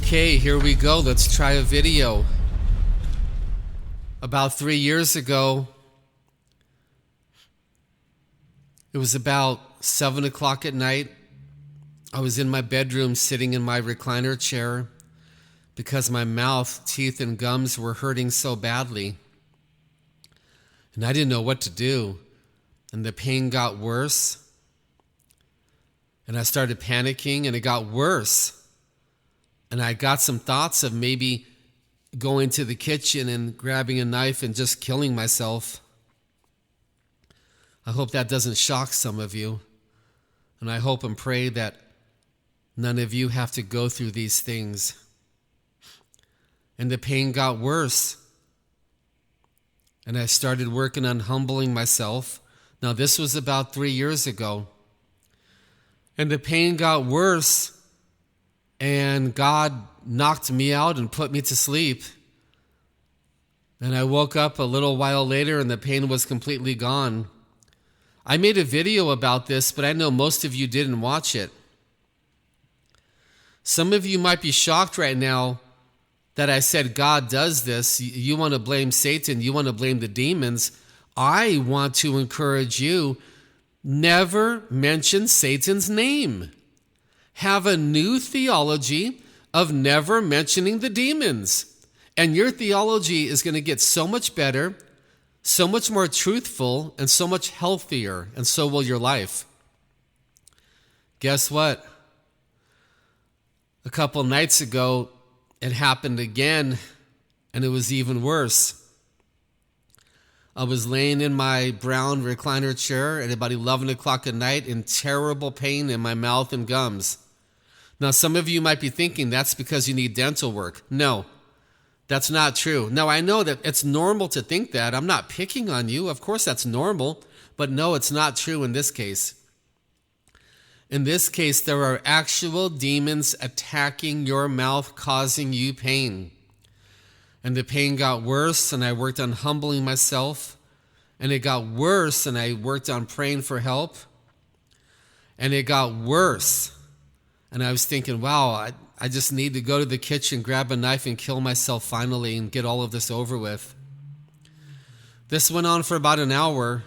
Okay, here we go. Let's try a video. About 3 years ago, it was about 7 o'clock at night. I was in my bedroom sitting in my recliner chair because my mouth, teeth, and gums were hurting so badly. And I didn't know what to do. And the pain got worse. And I started panicking, and it got worse. And I got some thoughts of maybe going to the kitchen and grabbing a knife and just killing myself. I hope that doesn't shock some of you. And I hope and pray that none of you have to go through these things. And the pain got worse. And I started working on humbling myself. Now, this was about 3 years ago. And the pain got worse. And God knocked me out and put me to sleep. And I woke up a little while later and the pain was completely gone. I made a video about this, but I know most of you didn't watch it. Some of you might be shocked right now that I said God does this. You want to blame Satan. You want to blame the demons. I want to encourage you, never mention Satan's name. Have a new theology of never mentioning the demons. And your theology is going to get so much better, so much more truthful, and so much healthier, and so will your life. Guess what? A couple nights ago, it happened again, and it was even worse. I was laying in my brown recliner chair at about 11 o'clock at night in terrible pain in my mouth and gums. Now, some of you might be thinking that's because you need dental work. No, that's not true. Now, I know that it's normal to think that. I'm not picking on you. Of course, that's normal. But no, it's not true in this case. In this case, there are actual demons attacking your mouth, causing you pain. And the pain got worse, and I worked on humbling myself. And it got worse, and I worked on praying for help. And it got worse. And I was thinking, wow, I just need to go to the kitchen, grab a knife, and kill myself finally and get all of this over with. This went on for about an hour.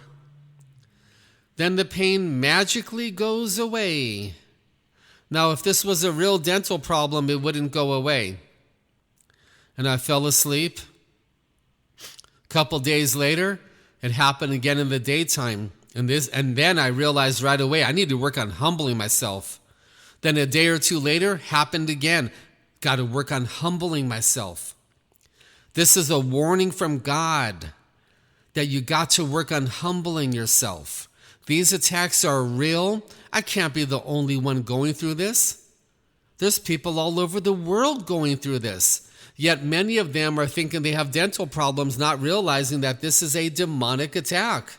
Then the pain magically goes away. Now, if this was a real dental problem, it wouldn't go away. And I fell asleep. A couple days later, it happened again in the daytime. And then I realized right away, I need to work on humbling myself. Then a day or two later, happened again. Got to work on humbling myself. This is a warning from God that you got to work on humbling yourself. These attacks are real. I can't be the only one going through this. There's people all over the world going through this. Yet many of them are thinking they have dental problems, not realizing that this is a demonic attack.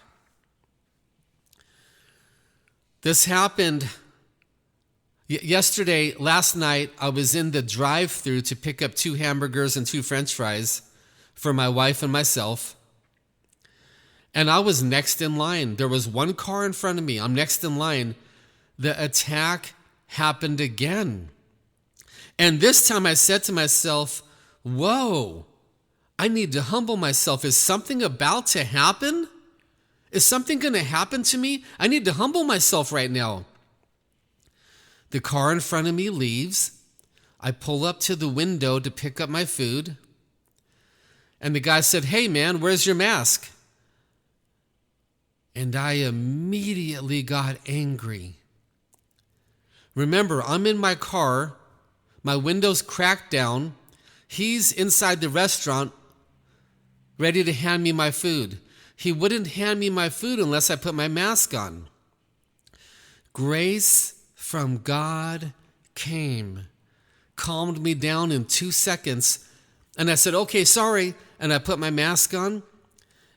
This happened yesterday, last night, I was in the drive-thru to pick up 2 hamburgers and 2 French fries for my wife and myself. And I was next in line. There was one car in front of me. I'm next in line. The attack happened again. And this time I said to myself, whoa, I need to humble myself. Is something about to happen? Is something going to happen to me? I need to humble myself right now. The car in front of me leaves. I pull up to the window to pick up my food. And the guy said, hey man, where's your mask? And I immediately got angry. Remember, I'm in my car. My window's cracked down. He's inside the restaurant ready to hand me my food. He wouldn't hand me my food unless I put my mask on. Grace from God came, calmed me down in 2 seconds, and I said, okay, sorry, and I put my mask on,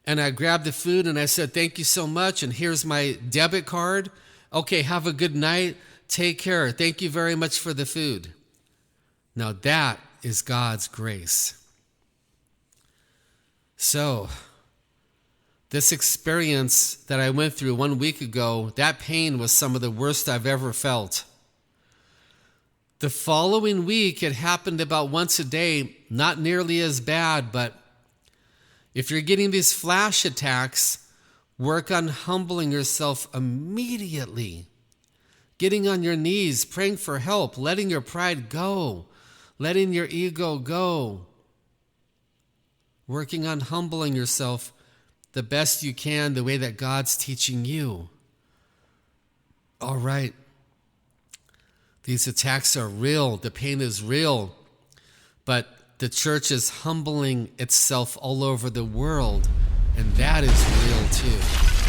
and I grabbed the food, and I said, thank you so much, and here's my debit card. Okay, have a good night, take care, thank you very much for the food. Now that is God's grace. So, this experience that I went through 1 week ago, that pain was some of the worst I've ever felt. The following week, it happened about once a day, not nearly as bad, but if you're getting these flash attacks, work on humbling yourself immediately. Getting on your knees, praying for help, letting your pride go, letting your ego go. Working on humbling yourself the best you can, the way that God's teaching you. All right. These attacks are real. The pain is real. But the church is humbling itself all over the world, and that is real too.